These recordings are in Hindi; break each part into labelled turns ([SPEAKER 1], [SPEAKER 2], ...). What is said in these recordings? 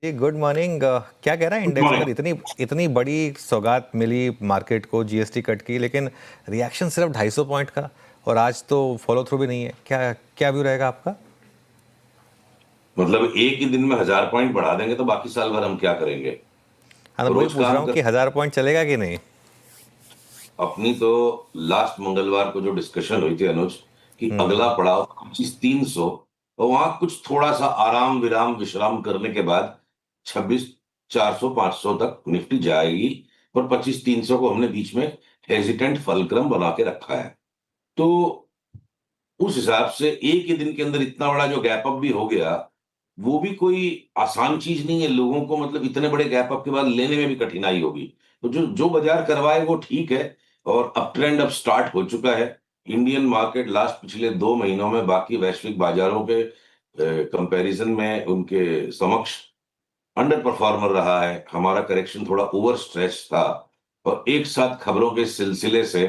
[SPEAKER 1] जी गुड मॉर्निंग। क्या कह रहा है
[SPEAKER 2] गुड
[SPEAKER 1] इंडेक्स?
[SPEAKER 2] मॉर्निंग।
[SPEAKER 1] अगर इतनी इतनी बड़ी सौगात मिली मार्केट को जीएसटी कट की, लेकिन रिएक्शन सिर्फ 250 पॉइंट का, और आज तो फॉलो थ्रू भी नहीं है। क्या क्या व्यू रहेगा आपका?
[SPEAKER 2] मतलब एक ही दिन में 1000 पॉइंट बढ़ा देंगे तो बाकी साल भर हम क्या करेंगे?
[SPEAKER 1] हाँ, तो वही
[SPEAKER 2] रोज
[SPEAKER 1] पूछ रहा
[SPEAKER 2] काम
[SPEAKER 1] हूँ
[SPEAKER 2] कर।
[SPEAKER 1] कि 1000 पॉइंट चलेगा कि नहीं।
[SPEAKER 2] अपनी तो लास्ट मंगलवार को जो डिस्कशन हुई थी अनुज, कि
[SPEAKER 1] हम्म।
[SPEAKER 2] अगला पड़ाव 25,300, और वहां कुछ थोड़ा सा आराम विराम विश्राम करने के बाद 26,400 500 तक निफ्टी जाएगी। और 25,300 को हमने बीच में हेजिटेंट फलक्रम बना के रखा है। तो उस हिसाब से एक ही दिन के अंदर इतना बड़ा जो गैप अप भी हो गया, वो भी कोई आसान चीज नहीं है। लोगों को मतलब इतने बड़े गैप अप के बाद लेने में भी कठिनाई होगी। तो जो जो बाजार करवाए वो ठीक है। और अप ट्रेंड अब स्टार्ट हो चुका है। इंडियन मार्केट लास्ट पिछले 2 महीनों में बाकी वैश्विक बाजारों के कंपैरिजन में उनके समक्ष अंडर परफॉर्मर रहा है। हमारा करेक्शन थोड़ा ओवर स्ट्रेच था, और एक साथ खबरों के सिलसिले से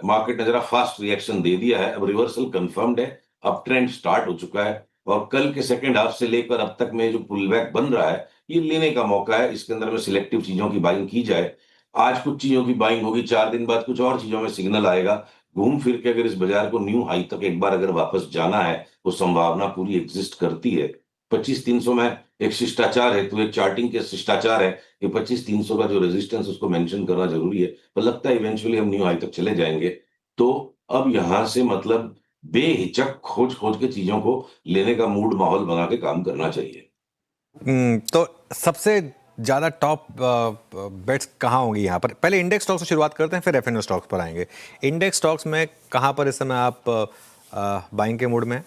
[SPEAKER 2] मार्केट ने जरा फास्ट रिएक्शन दे दिया है। अब रिवर्सल कंफर्म्ड है, अप ट्रेंड स्टार्ट हो चुका है। और कल के सेकंड हाफ से लेकर अब तक में जो पुल बैक बन रहा है, ये लेने का मौका है। इसके अंदर में सिलेक्टिव चीजों की बाइंग की जाए। आज कुछ चीजों की बाइंग होगी, 4 दिन बाद कुछ और चीजों में सिग्नल आएगा। घूम फिर के अगर इस बाजार को न्यू हाई तक एक बार अगर वापस जाना है, वो संभावना पूरी एग्जिस्ट करती है। 25,300 में एक शिष्टाचार है, तो एक चार्टिंग के शिष्टाचार है कि 25,300 का जो रेजिस्टेंस उसको मेंशन करना जरूरी है। पर लगता है इवेंचुअली हम न्यू हाई तक चले जाएंगे। तो अब यहां से मतलब बेहिचक खोज खोज के चीजों को लेने का मूड माहौल बना के काम करना चाहिए।
[SPEAKER 1] तो सबसे ज़्यादा टॉप बेट्स कहाँ होंगी यहाँ पर? पहले इंडेक्स स्टॉक्स से शुरुआत करते हैं, फिर एफएनओ स्टॉक्स पर आएंगे। इंडेक्स स्टॉक्स में कहाँ पर इस समय आप बाइंग के मूड में हैं?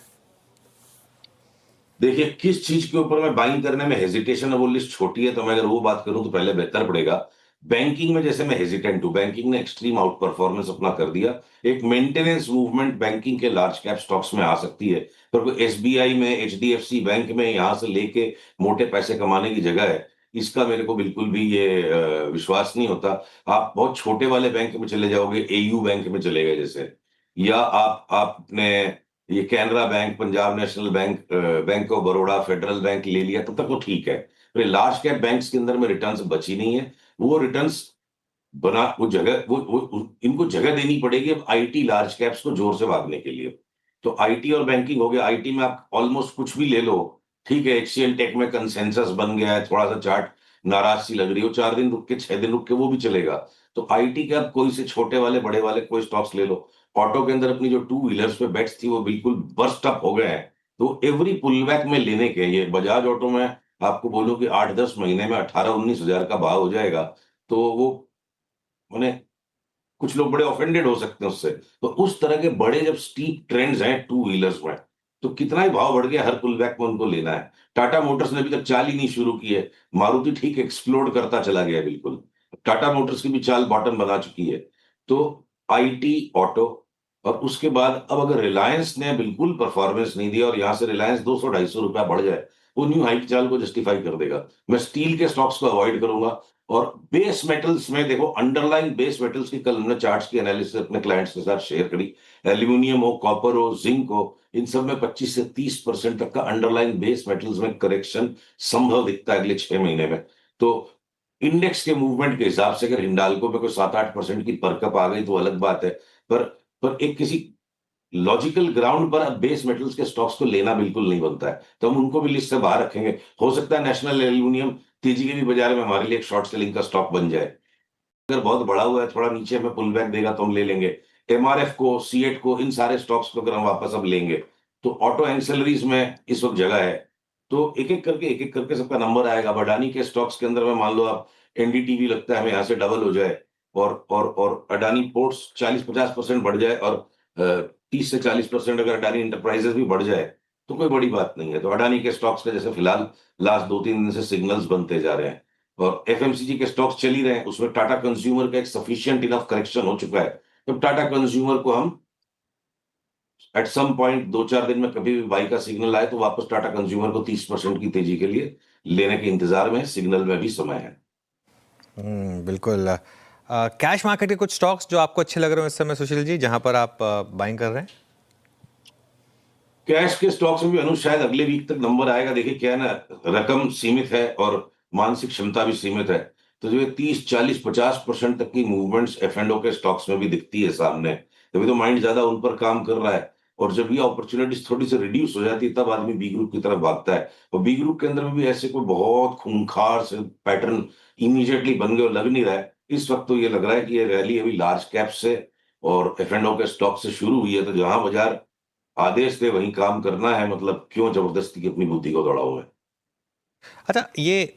[SPEAKER 2] देखिए, किस चीज के ऊपर मैं बाइंग करने में हेजिटेशन है, वो लिस्ट छोटी है, तो मैं अगर वो बात करूं तो पहले बेहतर पड़ेगा। बैंकिंग में जैसे मैं हेजिटेंट हूं, बैंकिंग ने एक्सट्रीम आउट परफॉर्मेंस अपना कर दिया। एक मेंटेनेंस मूवमेंट बैंकिंग के लार्ज कैप स्टॉक्स में आ सकती है। पर कोई एसबीआई में, एचडीएफसी बैंक में यहां से लेके मोटे पैसे कमाने की जगह है, इसका मेरे को बिल्कुल भी ये विश्वास नहीं होता। आप बहुत छोटे वाले बैंक में चले जाओगे, एयू बैंक में चले गए जैसे, या आप अपने ये Canara bank, Punjab national bank, bank of Baroda, federal bank ले लिया, तब तक वो ठीक है। फिर लार्ज कैप बैंक्स के अंदर में रिटर्न्स बची नहीं है। वो रिटर्न्स बना वो जगह इनको जगह देनी पड़ेगी अब आईटी लार्ज कैप्स को जोर से भागने के लिए। तो आईटी और बैंकिंग हो गया। आईटी में आप ऑलमोस्ट कुछ भी ले लो, ठीक है। एचसीएल टेक में कंसेंसस बन गया है, थोड़ा सा चार्ट नाराज सी लग रही हो, 4 दिन रुक के 6 दिन रुक के वो भी चलेगा। तो आईटी के आप कोई से छोटे वाले बड़े वाले कोई स्टॉक्स ले लो। ऑटो के अंदर अपनी जो टू व्हीलर्स पे बेट्स थी वो बिल्कुल बर्स्ट अप हो गए हैं। तो एवरी पुल बैक में लेने के, ये बजाज ऑटो में आपको बोलूं कि 8-10 महीने में 18-19 हजार का भाव हो जाएगा। तो वो मैंने, कुछ लोग बड़े ऑफेंडेड हो सकते हैं उससे। तो उस तरह के बड़े जब स्टीप ट्रेंड्स हैं टू व्हीलर्स में, तो कितना ही भाव बढ़ गया, हर पुल बैक में उनको लेना है। टाटा मोटर्स ने अभी तक चाल ही नहीं शुरू की है। मारुति ठीक एक्सप्लोड करता चला गया है बिल्कुल। टाटा मोटर्स की भी चाल बॉटम बना चुकी है। तो आईटी, ऑटो, और उसके बाद अब अगर रिलायंस ने बिल्कुल परफॉर्मेंस नहीं दिया और यहां से रिलायंस 200-250 रुपया बढ़ जाए, वो न्यू हाई की चाल को जस्टिफाई कर देगा। मैं स्टील के स्टॉक्स को अवॉइड करूंगा। और बेस मेटल्स में देखो, अंडरलाइन बेस मेटल्स की कल हमने चार्ट्स की एनालिसिस अपने क्लाइंट्स के साथ शेयर करी। एल्यूमिनियम हो, कॉपर हो, जिंक हो, इन सब में 25 से 30% तक का अंडरलाइन बेस मेटल्स में करेक्शन संभव दिखता है अगले 6 महीने में। तो इंडेक्स के मूवमेंट के हिसाब से अगर हिंडाल्को पे कोई 7-8% की परकप आ गई तो अलग बात है। पर पर एक किसी लॉजिकल ग्राउंड पर अब बेस मेटल्स के स्टॉक्स को लेना बिल्कुल नहीं बनता है, तो हम उनको भी लिस्ट से बाहर रखेंगे। हो सकता है नेशनल एल्यूमिनियम तेजी के भी बाजार में हमारे लिए एक शॉर्ट सेलिंग का स्टॉक बन जाए। अगर बहुत बड़ा हुआ है, थोड़ा नीचे में पुल बैक देगा तो हम ले लेंगे। एमआरएफ को, सीएट को, इन सारे स्टॉक्स को अगर हम वापस अब लेंगे, तो ऑटो एंसेलरीज में इस वक्त जगह है। तो एक एक करके सबका नंबर आएगा। अब अडानी के स्टॉक्स के अंदर में मान लो आप, एनडीटीवी लगता है हमें यहाँ से डबल हो जाए, और अडानी पोर्ट्स 40-50% बढ़ जाए, और 30 से 40% अगर अडानी इंटरप्राइजेस भी बढ़ जाए, तो कोई बड़ी बात नहीं है। तो अडानी के स्टॉक्स का जैसे फिलहाल लास्ट 2-3 दिन से सिग्नल्स बनते जा रहे हैं, और एफएमसीजी के स्टॉक्स चल ही रहे हैं, उसमें टाटा कंज्यूमर का एक सफिशिएंट इनफ करेक्शन हो चुका है। तो टाटा कंज्यूमर को हम एट सम पॉइंट 2-4 दिन में कभी भी बाई का सिग्नल आए तो वापस टाटा कंज्यूमर को 30% की तेजी के लिए लेने के इंतजार में, सिग्नल में भी समय है।
[SPEAKER 1] बिल्कुल। कैश मार्केट के कुछ स्टॉक्स जो आपको अच्छे लग रहे हो इस समय, सुशील जी, जहां पर आप बाइंग कर रहे हैं?
[SPEAKER 2] कैश के स्टॉक्स में भी अनुज शायद अगले वीक तक नंबर आएगा। देखिए क्या है ना, रकम सीमित है और मानसिक क्षमता भी सीमित है। तो जो ये 30, 40, 50% तक की मूवमेंट्स एफ एंड ओ के स्टॉक्स में भी दिखती है सामने, तभी तो माइंड ज्यादा उन पर काम कर रहा है। और जब ये अपॉर्चुनिटीज थोड़ी सी रिड्यूस हो जाती है तब आदमी बी ग्रुप की तरफ भागता है। और बी ग्रुप के अंदर में भी ऐसे कोई बहुत खूंखार से पैटर्न इमीडिएटली बन गए और लग नहीं रहा है इस वक्त। तो ये लग रहा है कि ये रैली अभी लार्ज कैप से और एफ एंड ओ के स्टॉक से शुरू हुई है। तो जहां बाजार आदेश दे वहीं काम करना है, मतलब क्यों जबरदस्ती की अपनी बुद्धि को दौड़ाऊं मैं।
[SPEAKER 1] अच्छा, ये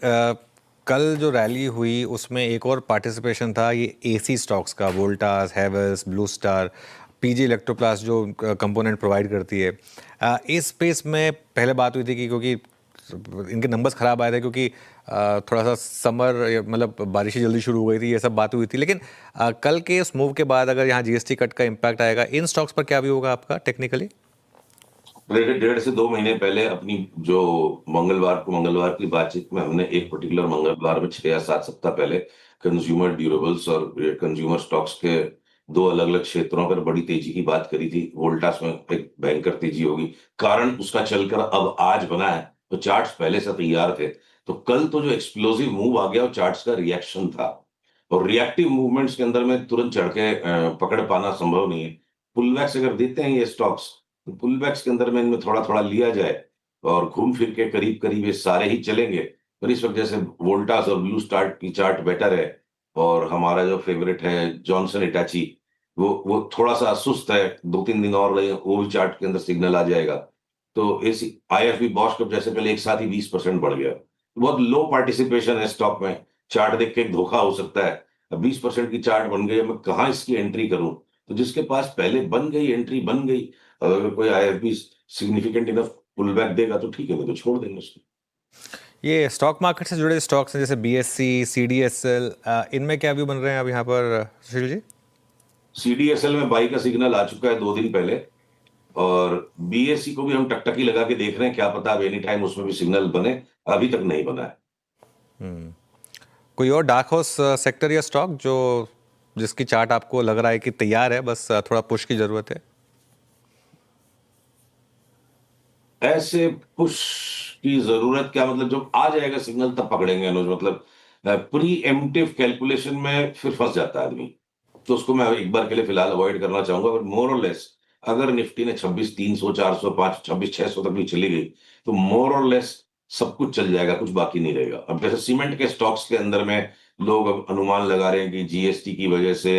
[SPEAKER 1] कल जो रैली हुई उसमें एक और पार्टिसिपेशन था ये एसी स्टॉक्स का, Voltas, Havells, blue star, PG Electroplast जो कंपोनेंट प्रोवाइड करती है। इस स्पेस में पहले बात हुई थी कि क्योंकि इनके नंबर्स खराब आए थे, क्योंकि थोड़ा सा समर मतलब बारिशें जल्दी शुरू हो गई थी, ये सब बात हुई थी। लेकिन कल के इस मूव के बाद अगर यहाँ जीएसटी कट का इम्पैक्ट आएगा, इन स्टॉक्स पर क्या भी होगा आपका टेक्निकली?
[SPEAKER 2] 1.5 से 2 महीने पहले अपनी जो मंगलवार की बातचीत में हमने एक पर्टिकुलर मंगलवार में 6 या 7 सप्ताह पहले कंज्यूमर ड्यूरेबल्स और कंज्यूमर स्टॉक्स के दो अलग अलग क्षेत्रों पर बड़ी तेजी की बात करी थी। वोल्टास में एक भयंकर तेजी होगी, कारण उसका चलकर अब आज बना है। तो चार्ट्स पहले से तैयार थे। तो कल तो जो एक्सप्लोसिव मूव आ गया वो चार्ट्स का रिएक्शन था। और रिएक्टिव मूवमेंट्स के अंदर में तुरंत चढ़ के पकड़ पाना संभव नहीं है। पुलबैक्स अगर देते हैं ये स्टॉक्स, तो पुलबैक्स के अंदर में इनमें थोड़ा थोड़ा लिया जाए और घूम फिर के करीब करीब ये सारे ही चलेंगे। पर इस वक्त जैसे वोल्टास और ब्लू स्टार की चार्ट बेटर है और हमारा जो फेवरेट है जॉनसन हिटाची, वो थोड़ा सा सुस्त है। 2-3 दिन और रहे वो भी चार्ट के अंदर सिग्नल आ जाएगा। तो इस आईएफबी बॉश कप जैसे पहले एक साथ ही 20% बढ़ गया। बहुत लो पार्टिसिपेशन है स्टॉक में। चार्ट देख के एक धोखा हो सकता है। अब 20% की चार्ट बन गई, मैं कहाँ इसकी एंट्री करूं? तो जिसके पास पहले बन गई, एंट्री बन गई, अगर कोई IFB significant enough pull back देगा तो ठीक है, नहीं तो छोड़ देंगे उसको।
[SPEAKER 1] ये स्टॉक मार्केट से जुड़े स्टॉक्स हैं जैसे बीएससी, सीडीएसएल, इनमें क्या व्यू बन रहे हैं अब यहाँ पर सुशील जी?
[SPEAKER 2] सीडीएसएल में बाई का सिग्नल आ चुका है 2 दिन पहले। और बीएससी को भी हम टकटकी लगा के देख रहे हैं, क्या पता अब एनी टाइम उसमें भी सिग्नल बने। अभी तक नहीं बना है।
[SPEAKER 1] कोई और डार्क हॉर्स सेक्टर या स्टॉक जो जिसकी चार्ट आपको लग रहा है कि तैयार है, बस थोड़ा पुश की जरूरत है?
[SPEAKER 2] ऐसे पुश की जरूरत क्या, मतलब जब आ जाएगा सिग्नल तब पकड़ेंगे अनुज। मतलब प्री एम्प्टिव कैलकुलेशन में फिर फंस जाता है आदमी। तो उसको मैं एक बार के लिए फिलहाल अवॉइड करना चाहूंगा। बट मोर और लेस अगर निफ्टी ने 26,300, 405, 26,600 तक भी चली गई तो मोर और लेस सब कुछ चल जाएगा, कुछ बाकी नहीं रहेगा। अब जैसे सीमेंट के स्टॉक्स के अंदर में लोग अब अनुमान लगा रहे हैं कि जीएसटी की वजह से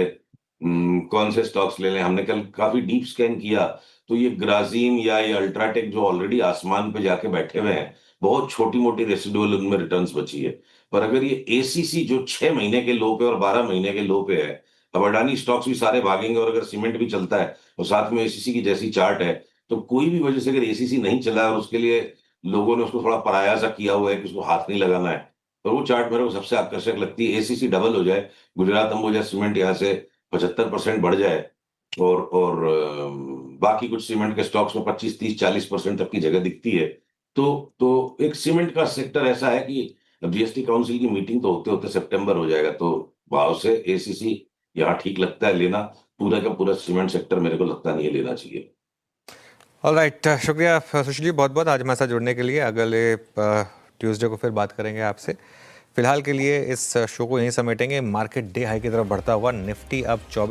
[SPEAKER 2] कौन से स्टॉक्स ले लें। हमने कल काफी डीप स्कैन किया तो ये ग्राजीम या ये अल्ट्राटेक जो ऑलरेडी आसमान पे जाके बैठे हुए हैं, बहुत छोटी मोटी रेसिडुअल उनमें रिटर्न्स बची है। पर अगर ये एसीसी जो 6 महीने के लो पे और 12 महीने के लो पे है, अब अडानी स्टॉक्स भी सारे भागेंगे। और अगर सीमेंट भी चलता है और साथ में एसीसी की जैसी चार्ट है, तो कोई भी वजह से अगर एसीसी नहीं चला और उसके लिए लोगों ने उसको थोड़ा पराया सा किया हुआ है कि उसको हाथ नहीं लगाना है, तो वो चार्ट मेरे को सबसे आकर्षक लगती है। एसीसी डबल हो जाए, गुजरात अंबुजा सीमेंट यहाँ से 75% बढ़ जाए और बाकी कुछ सीमेंट के स्टॉक्स में 25, 30, 40% तक की जगह दिखती है। तो एक सीमेंट का सेक्टर ऐसा है कि जीएसटी काउंसिल की मीटिंग तो होते होते सितंबर हो जाएगा। तो भाव से एसीसी यहाँ ठीक लगता है लेना। पूरा का पूरा सीमेंट सेक्टर मेरे को लगता नहीं है लेना चाहिए।
[SPEAKER 1] ऑलराइट, शुक्रिया सुशील जी बहुत बहुत आज हमारे साथ जुड़ने के लिए। अगले ट्यूसडे को फिर बात करेंगे आपसे। फिलहाल के लिए इस शो को यहीं समेटेंगे। मार्केट डे हाई की तरफ बढ़ता हुआ, निफ्टी अब 24